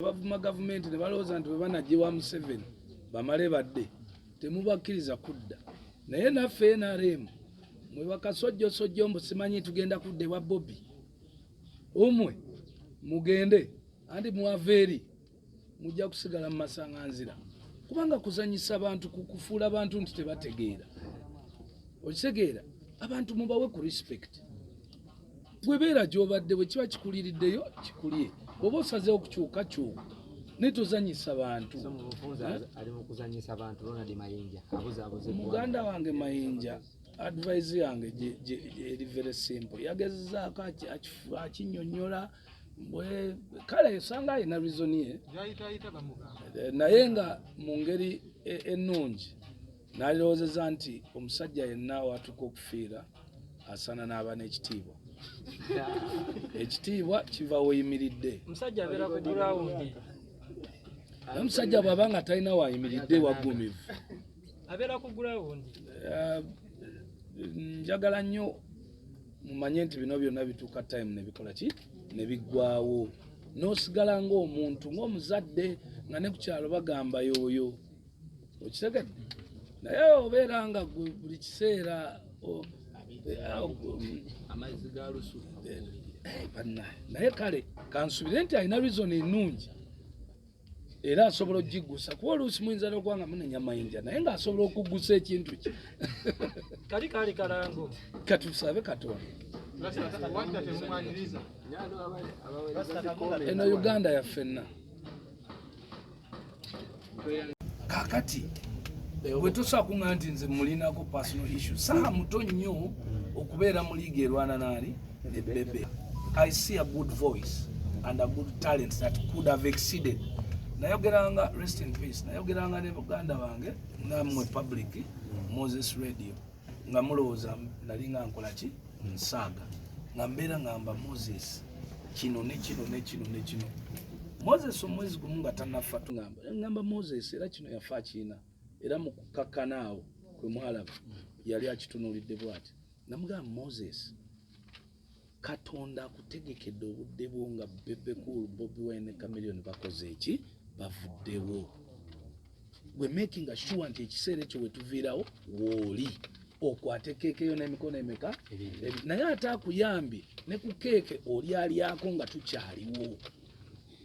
bavuma gavumenti ne balowooza nti bwe banagyewa Museveni bamale badde temubakkiriza kudda naye naffe NRM mwe bakasojjosojjo mbu simanyi tugenda kudda ewa Bobby omwe mugende andi muwaveeri mujja kusigala mu masaŋŋanzira kubanga kuzanyisa abantu kufuula abantu nti tebategeera okitegeera abantu mubawe ku respect gwebeera gy'obadde bwe kiba kikuliriddeyo kikulye bw'oba osazeewo okukyuka kyuka netuzanyisa bantu ali mu kuzanyisa abantu Ronald Mayinja muganda wange Mayinja advice yange eri very simple yagezaako akinyonnyola kale esanga ayina reason ye naye nga mu ngeri ennungi n'alowoozeza nti omusajja yenna watuka okufiira asana n'aba n'ekitiibwa ekitiibwa kiva weyimiridde omusajja abeera ku gurawundi omusajja bw'aba nga talina wayimiridde waggumivu abeera ku gurawundi njagala nnyo mumanye nti bino byonna bituuka time nebikola ki nebiggwawo n'osigala ng'omuntu ng'omuzadde nga ne ku kyalo bagamba yooyo okitegedde naye obeera nga buli kiseera amazzi ga lusu naye kale kansubire nti alina reason ennungi era asobola okugigusa kuba oluusi muyinza n'okuba nga munenya Mayinja naye ng'asobola okuggusa ekintu kye kali kalango katusabe Katonda eno Uganda yaffenna kakati bwe tosobola kuŋŋamba nti nze mulinako personal issue saha muto nnyo okubeera mu liigi erwana naali ne Bebe. I see a good voice and a good talent that could have exceeded. Nayogeranga rest in peace. Nayogeranga ne baganda bange namwe public Moses Radio. Nga mulowooza nalinga nkola ki nsaaga. Nga mbeera ngamba Moses kino ne kino ne kino ne kino. Moses omwezi gumu nga tannafa ngamba Moses era kino yafa kiina era mu kukakkanaawo kwe mwalaba yali akitunuulidde bw'ati. Namugamba Moses Katonda akutegekedde obudde bwo nga Bebe Cool Bobi Wine ne Chameleone bakoze eki bavuddewo. We're making sure nti ekiseera ekyo we tuviirawo wooli okwate keeke yo n'emikono emeka naye ate akuyambye ne ku keeke oli alyako nga tukyaliwo.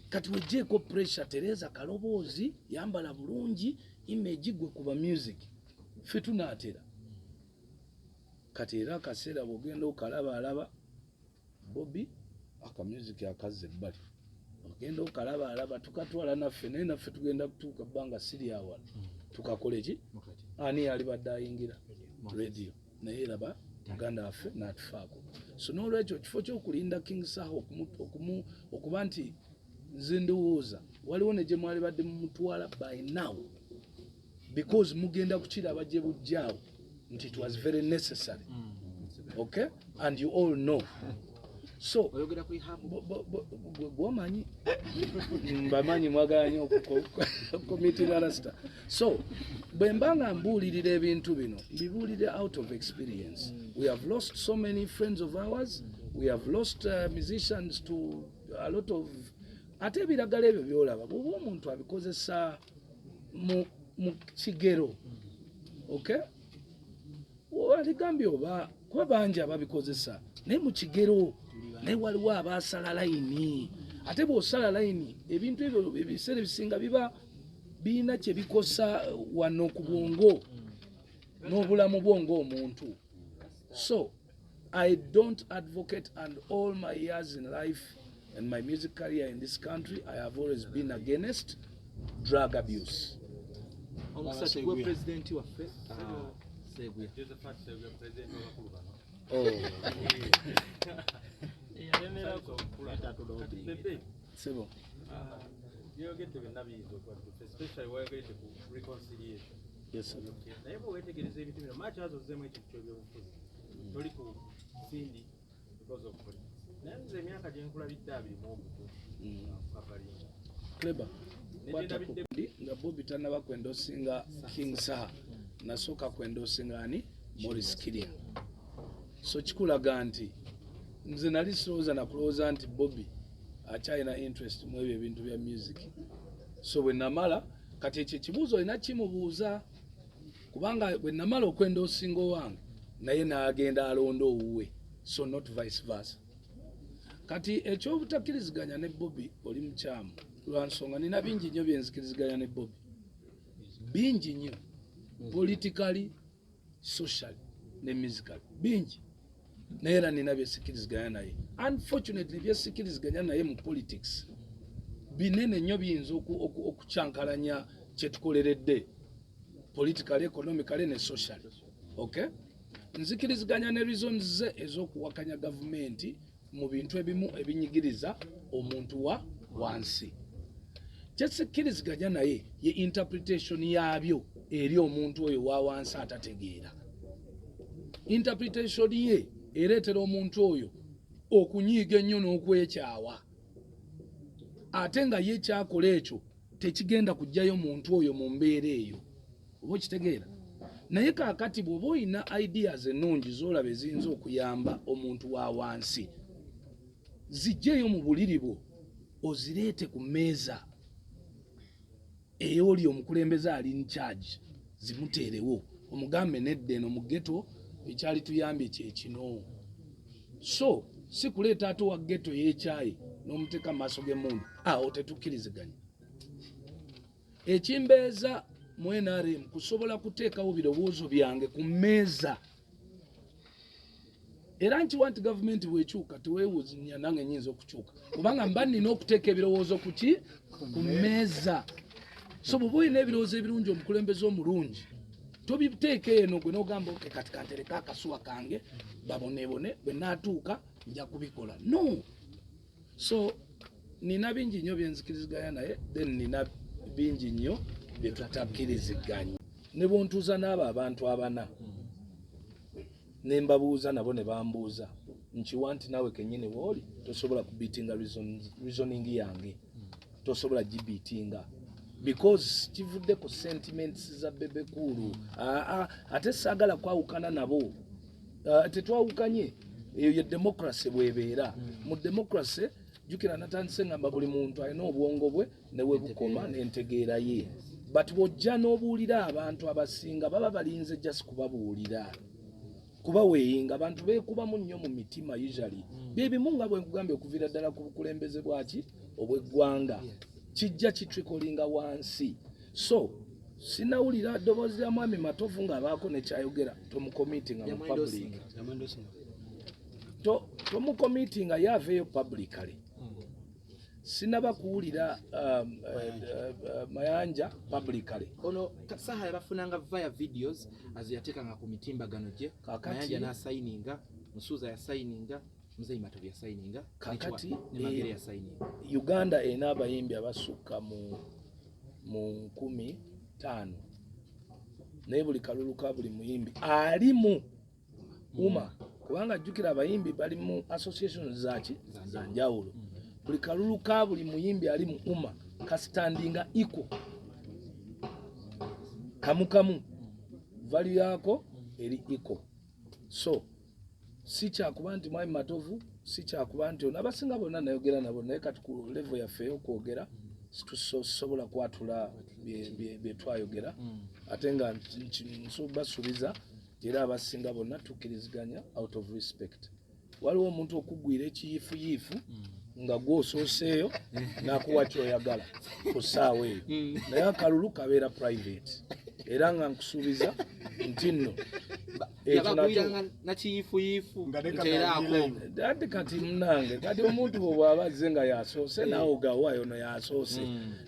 Kati weggyeko pressure Tereza kaloboozi yambala bulungi image gwe kuba music ffe tunaatera kati era akaseera bw'ogenda okalaba Bobby aka music akazze ebbali ogenda okalaba tukatwala naffe naye naffe tugenda kutuuka bbanga siri awala tukakole ki ani yali badde ayingira radio naye raba muganda waffe n'atufaako so n'olwekyo kifo ky'okulinda King Saha okuba nti nze ndowooza waliwo ne gye mwali badde mumutwala by now because mugenda kukiraba gye bujjaawo nti it was very necessary okay and you all know so gwomanyi mbamanyi mwagala nnyo committee rasta so bwe mbanga mbuulirira ebintu bino mbibuulire out of experience. We have lost so many friends of ours, we have lost musicians to a lot of ate ebiragala ebyo byolaba bw'oba omuntu abikozesa mu kigero okay waligambye oba kuba bangi ababikozesa naye mu kigero naye waliwo abaasala layini ate bw'osala layini ebintu ebyo ebiseera ebisinga biba birina kye bikosa wano ku bwongo n'obulamu bwongo omuntu. So I don't advocate, and all my years in life and my music career in this country I have always been against drug abuse. President waffe Sebo. Yes, sir. Clever. Nga Bobby tanaba kwendosinga King Saha nasooka kwendosinga ani Morris Kiria. So kikulaga nti nze nali sirowooza na kulowooza nti Bobby akyalina interest mu ebyo ebintu bya music. So bwe namala kati ekyo ekibuuzo olina kimubuuza kubanga bwe namala okwenda osingo wange naye n'agenda alonda owuwe, so not vice versa. Kati eky'obutakkiriziganya ne Bobby oli mukyamu lwa nsonga nina bingi nnyo byenzikiriziganya ne Bobby, bingi nnyo, politically, socially ne musically, bingi. Naye era nina byesikkiriziganya naye. Unfortunately byesikkiriziganya naye mu politics binene nnyo biyinza okukyankalanya kyetukoleredde politically, economically ne socially. Okay? Nzikiriziganya ne reasons ze ez'okuwakanya gavumenti mu bintu ebimu ebinyigiriza omuntu wa wansi. Kyesikkiriziganya naye ye interpretation yabyo eri omuntu oyo wa wansi atategeera. Interpretation ye ereetera omuntu oyo okunyiiga ennyo n'okwekyawa. Ate nga ye kyakola ekyo tekigenda kujjayo muntu oyo mu mbeera eyo. Oba okitegeera? Naye kaakati bw'oba olina ideas ennungi z'olaba eziyinza okuyamba omuntu wa wansi, zijjeyo mu buliri bwo ozireete ku mmeeza ey'oli omukulembeze ali in charge, zimuteerewo omugambe nedda eno mu ghetto ekyali tuyambye kye kino. So si kuleeta ate wa ghetto y'ekyayi n'omuteeka mu maaso g'emmundu, awo tetukkiriziganya. Ekimbeeza mu NRM kusobola kuteekawo birowoozo byange ku mmeeza. Era nkiwa nti gavumenti bw'ekyuka teweewuuzinya nange nnyinza okukyuka kubanga mba nnina okuteeka ebirowoozo ku ki? Ku mmeeza. So bw'oba olina ebirowoozo ebirungi omukulembeze omulungi tobiteeka eno gwe n'ogamba oke kati kantereka akasuwa kange babonebone bwe naatuuka nja kubikola. No. So nina bingi nnyo byenzikiriziganya naye, then nina bingi nnyo bye tutakkiriziganya. Ne bw'ontuuza n'abo abantu abana ne mbabuuza nabo ne bambuuza nkiwa nti naawe kennyini w'oli tosobola kubiitinga reasoning yange, tosobola gibiitinga because kivudde ku sentiments za Bebe Kulu. Ate saagala kwawukana nabo. Tetwawukanye, eyo ye democracy bw'ebeera. Mu democracy jjukira natandise ngamba buli muntu alina obwongo bwe ne we bukoma n'entegeera ye. But bw'ojja n'obuulira abantu abasinga baba balinze just kubabuulira. Kuba weeyinga abantu beekubamu nnyo mu mitima usually. Bye bimu nga bwe nkugambye okuviira ddala ku bukulembeze bwaki obw'eggwanga. Kijja kitwikolinga wansi. So sinawulira ddoboozi lya mwami Matovu ng'abaako ne kyayogera tomukomitinga mu public. Tomukomitinga yaveeyo publicly. Sinaba kuwulira Mayanja publicly. Ono saha yabafunanga via videos aziyatekanga ku mitimbagano gye. Mayanja n'asayininga, Musuuza yasayininga, Muzeeyi Matovu yasayininga, kakati ne Magere yasayininga. Uganda ena abayimbi abasukka mu 15 naye buli kalulu ka buli muyimbi ali mu kubanga jjukira abayimbi bali mu associations zaki za njawulo. Buli kalulu ka buli muyimbi ali mu kasitandinga iko kamu value yako eri iko. So si kyakuba nti mwami Matovu, si kyakuba nti abasinga bonna nayogera nabo, naye kati ku level yaffe y'okwogera situsobola kwatula bye twayogera. Ate nga basuubiza era abasinga bonna tukkiriziganya out of respect. Waliwo omuntu okugwira ekiyiifuyiifu nga gw'osooseeyo n'akuwa kyoyagala ku ssaawa eyo, naye akalulu kabeera private. Era nga nkusuubiza nti nno yabagwiranga nakiyiifuyiifu ate kati munange kati omuntu bw'aba azze nga yasoose naawe ogawaayo no yasoose,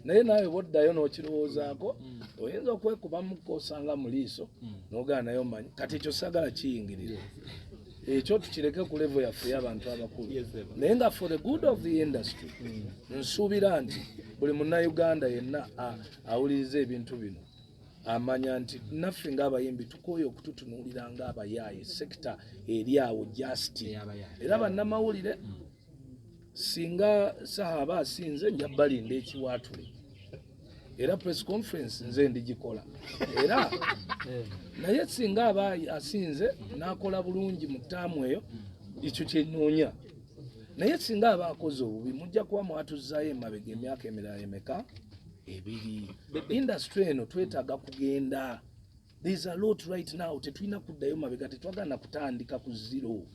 naye naawe bw'oddayo n'okirowoozaako oyinza okwekubamu k'osanga mu liiso n'ogaa nayo manyi kati ekyo saagala kiyingirira. Ekyo tukireke ku level yaffe y'abantu abakulu. Naye nga for the good of the industry nsuubira nti buli munnayuganda yenna awuliriza ebintu bino amanya nti naffe ng'abayimbi tukooye okututunuulira ng'abayaaye sekita eri awo just. Era bannamawulire singa saha aba asinze nja balinda ekiwaatule, era press conference nze ndigikola. Era naye singa aba asinze n'akola bulungi mu ttaamu eyo, ekyo kyenoonya. naye singa abakoze obubi mujja kuba mwatuzzayo emabega emyaka emirala emeka ebiri. Industry eno twetaaga kugenda. There's a lot right now. Tetulina kuddayo mabega, tetwagala kutandika ku zero.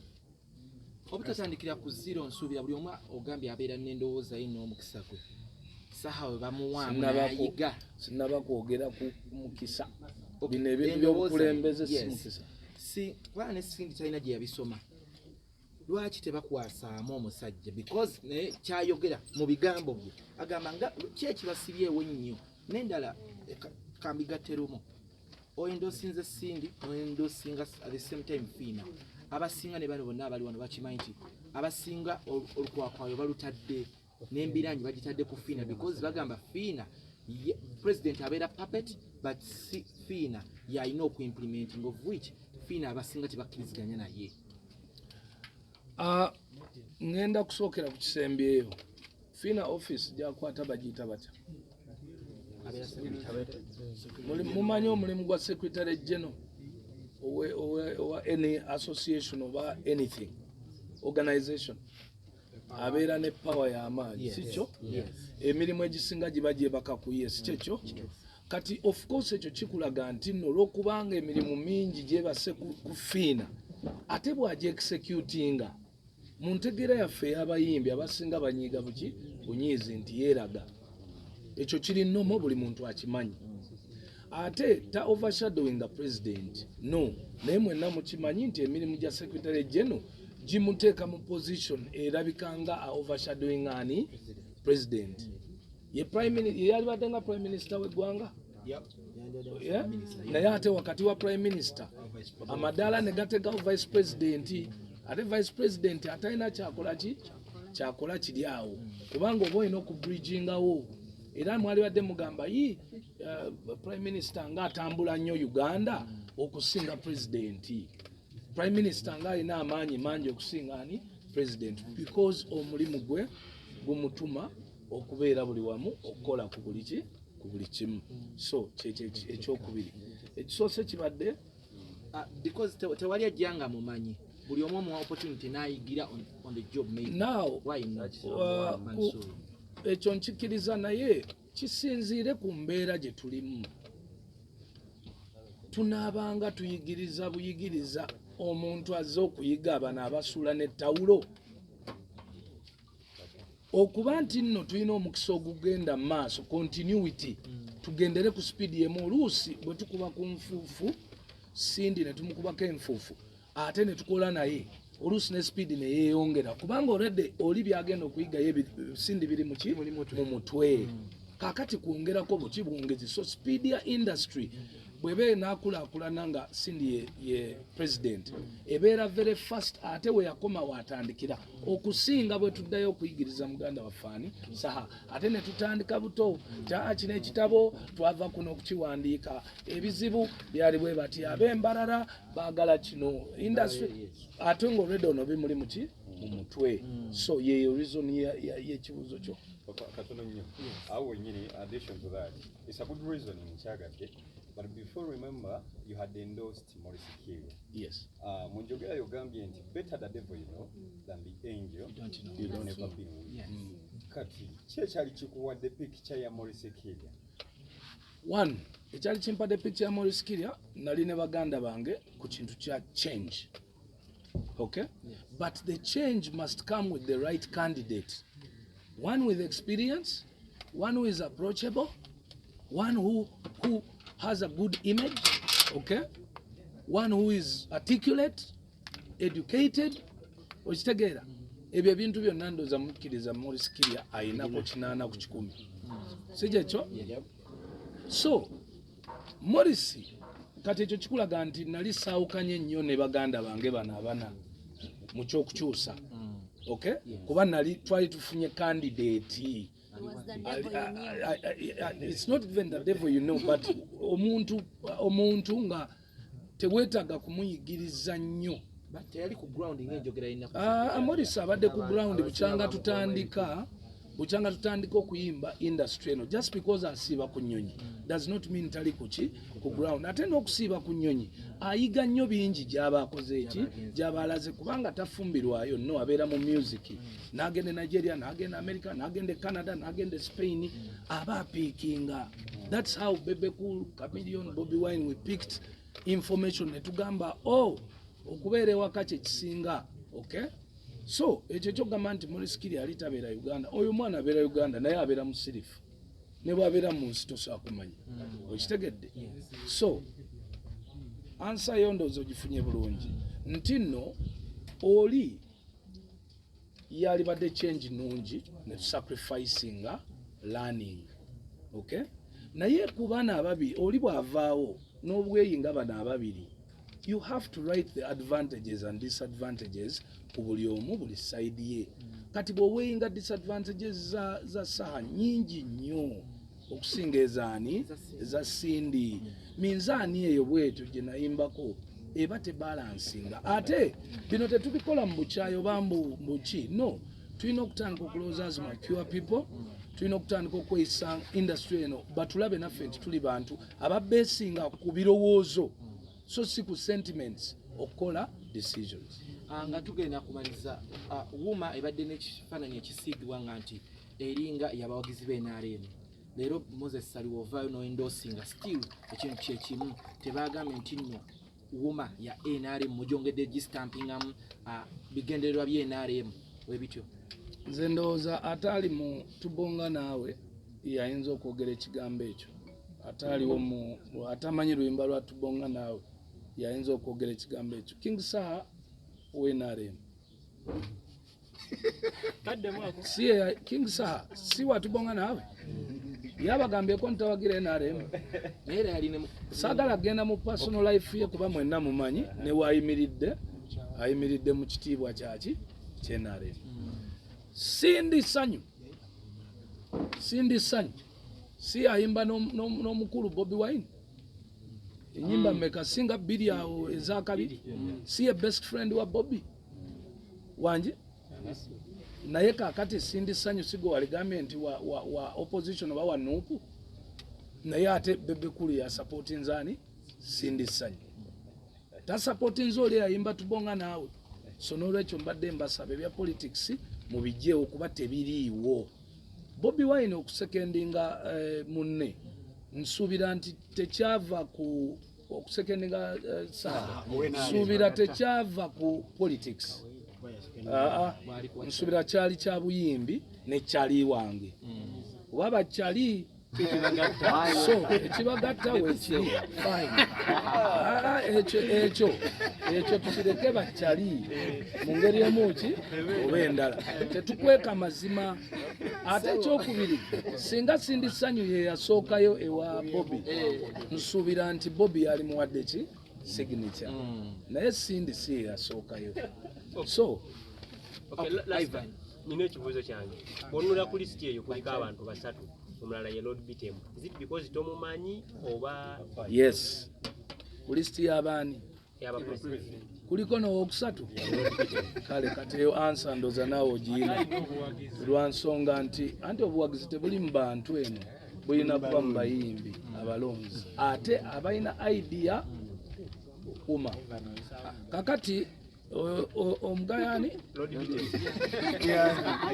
Obutatandikira ku zero nsuubira buli omu ogambye abeera n'endowooza ye n'omukisa gwe. Saha we bamuwaamu n'ayiga. Sinnaba kwogera ku mukisa. Bino ebintu by'obukulembeze si mukisa. Si wala ne Sindi talina gye yabisoma. Lwaki tebakwasaamu omusajja? Because naye kyayogera mu bigambo bye agamba nga ki ekibasibyewo ennyo n'endala kambigatterumu. Oyendosinze Sindi, oyendosinga at the same time Fiina. Abasinga ne bano bonna abali wano bakimanyi nti abasinga olukwakwayo balutadde n'embiranyi bagitadde ku Fiina because bagamba Fiina president abeera puppet but Fiina yalina okuimplementing of which Fiina abasinga tebakkiriziganya naye. Ngenda kusookera ku kisembyeyo. Fiina office gyakwata bagiyita batya? Mumanyi omulimu gwa secretary general owa any association oba anything organization abeera ne power y'amaanyi sikyo? Emirimu egisinga giba gyebaka ku ye sikyo? Kati of course ekyo kikulaga nti nno olw'okubanga emirimu mingi gyebase ku Fiina ate bw'agi executinga mu ntegeera yaffe ey'abayimbi abasinga banyiiga buki bunyiizi nti yeeraga. Ekyo kiri nnomo buli muntu akimanyi. Ate ta overshadowing the president. No. Naye mwenna mukimanyi nti emirimu gya secretary general gimuteeka mu position erabikanga a overshadowing ani president. Ye yalibadde nga prime minister w'eggwanga. Naye ate wakati wa prime minister amadaala ne gategawo vice president. Ate vice president atalina kyakola kiri awo kubanga oba olina okubridgingawo. Era mwali badde mugamba prime minister nga atambula nnyo Uganda okusinga president. Prime minister nga alina amaanyi mangi okusinga ani president because omulimu gwe gumutuma okubeera buli wamu okukola ku buli kimu. So ekyokubiri ekisoose kibadde because tewali ajjanga mumanyi buli omu omuwa opportunity n'ayigira on the job maybe. Now why not? Ekyo nkikkiriza naye kisinziire ku mbeera gye tulimu. Tunaabanga tuyigiriza buyigiriza omuntu azze okuyiga abana abasuula n'ettawulo. Okuba nti nno tulina omukisa ogugenda mu maaso continuity tugendere ku speed yemu. Oluusi bwe tukuba ku nfuufu Sindi ne tumukubako enfuufu ate ne tukola naye oluusi ne speed ne yeeyongera kubanga already oli byagenda okuyigayo Sindi biri mu mutwe. Kakati kwongerako buki bwongezi. So speed ya industry bw'eba enaakulaakulana nga Sindi ye president ebeera very fast ate we yakoma waatandikira okusinga bwe tuddayo okuyigiriza muganda waffaani saha ate ne tutandika buto kino ekitabo twava kuno okukiwandiika ebizibu byali bwe bati ab'embalala baagala kino industry ate nga already ono bimuli mu mutwe. So yeyo reason y'ekibuuzo kyo. Katono nnyo. Awo wennyini addition to that it's a good reasoning kyagadde. But before, remember, you had endorsed Maurice Kiru. Yes. Munjogera yogambye nti better the devil you know than the angel you don't ever be with. Yes. Kati kyali kikuwadde picture ya Maurice Kiru. One, ekyali kimpadde picture ya Maurice Kiru nali ne baganda bange ku kintu kya change. Okay? Yes. But the change must come with the right candidate. One with experience, one who is approachable, one who has a good image, okay? One who is articulate, educated, okitegeera. Ebyo ebintu byonna ndooza mukkiriza Maurice Kiru ayinako 8 ku 10. Sijja ekyo? So, Maurice, kati ekyo kikulaga nti nali saawukanye nnyo ne baganda bange bano abana mu ky'okukyusa. Okay? Kuba twali tufunye candidate. It's not even the devil you know, but omuntu nga teweetaga kumuyigiriza nnyo. Teyali ku ground ng'enjogera ina. Maurice abadde ku ground bukyanga tutandika buchanga tutandika okuyimba industry eno just because asiiba ku nnyonyi does not mean tali ku ground. Ate n'okusiiba ku nnyonyi ayiga nnyo bingi gy'aba akoze eki gy'aba alaze kubanga tafumbirwayo nno abeera mu music n'agenda Nigeria n'agenda America n'agenda Canada n'agenda Spain aba apiikinga. That's how Bebe Cool, Chameleon, Bobby Wine we picked information ne tugamba okubeera ewaka kye kisinga. Okay, so ekyo kyogamba nti Moriskiri ali tabeera Uganda, oyo mwana abeera Uganda naye abeera musirifu ne bwabeera mu nsi tosobola kumanya. Okitegedde? So ansa yondoozo gifunye bulungi nti nno oli yalibadde change nungi ne sacrificinga learning. Okay, naye ku baana ababiri oli bw'avaawo n'obweyinga bano ababiri, you have to write the advantages and disadvantages ku buli omu buli side ye. Kati bw'oweyinga disadvantages za saha nyingi nnyo okusinga ezaani eza Sindi, minzaani eyo bwetyo gye nayimbako eba tebalansinga. Ate bino tetubikola mu bukyayo bambu mbuki, no, tulina okutandika okulowooza as mature people, tulina okutandika okweyisa industry eno batulabe naffe nti tuli bantu ababeesinga ku birowoozo so si ku sentiments okukola decisions. Nga tugenda kumaliza Wuma ebadde n'ekifaananyi ekisiigibwa nga nti eringa y'abawagizi b'NRM. Leero Moses Saliwa ovaayo n'endosinga still ekintu kyekimu tebagambye nti nno Wuma ya NRM mujongedde gistampingamu bigendererwa bya NRM webityo. Nze ndowooza ataali mu tubonga naawe yayinza okwogera ekigambo ekyo. Ataaliwo atamanyi luyimba lwa tubonga naawe yayinza okwogera ekigambo ekyo. King Saha NRM King Saha si watubonga naawe yabagambyeko ntawagira NRM. Saagala agenda mu personal life ye kuba mwenna mumanyi ne ayimiridde mu kitiibwa kyaki ky'NRM. Sindi sanyu si ayimba n'omukulu Bobby Wine enyimba mmeka singa bbiri awo ezakabiri. Si ye best friend wa Bobby wanje naye kakati Sindi sanyu sigo waligambye nti wa opposition oba wa nuupu naye ate Bebe Cool ya supporti nzani Sindi sanyu tasupporti nzo oli ayimba tubonga naawe. So n'olwekyo mbadde mbasaba ebya politics mubijjeewo kuba tebiriiwo. Bobby Wine okusekendinga munne nsuubira nti tekyava ku okusekendinga Saha nsuubira tekyava ku politics. Nsuubira kyali kya buyimbi ne kyali wange waba kyali so ekibagatta wekiri fine. Ekyo tukireke bakyali mu ngeri emuki oba endala tetukweka mazima. Ate ekyokubiri singa Sindi sanyu ye yasookayo ewa Bobby nsuubira nti Bobby yali muwadde ki signature naye Sindi si ye yasookayo. So Ivan nina ekibuuzo kyange bw'onula ku lisiti eyo kuliko abantu basatu omulala ye Lord Bitemu. Is it because tomumanyi oba? Yes, ku lisiti y'abaani kuliko n'owokusatu. Kale kati eyo ansa ndoza naawe ogiyina lwa nsonga nti anti obuwagizi tebuli mu bantu eno bulina kuba mu bayimbi abalonzi ate abalina idea Wuma. Kakati omugayani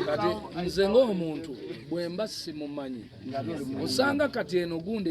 kati nze ng'omuntu bwe mba simumanyi osanga kati eno gundi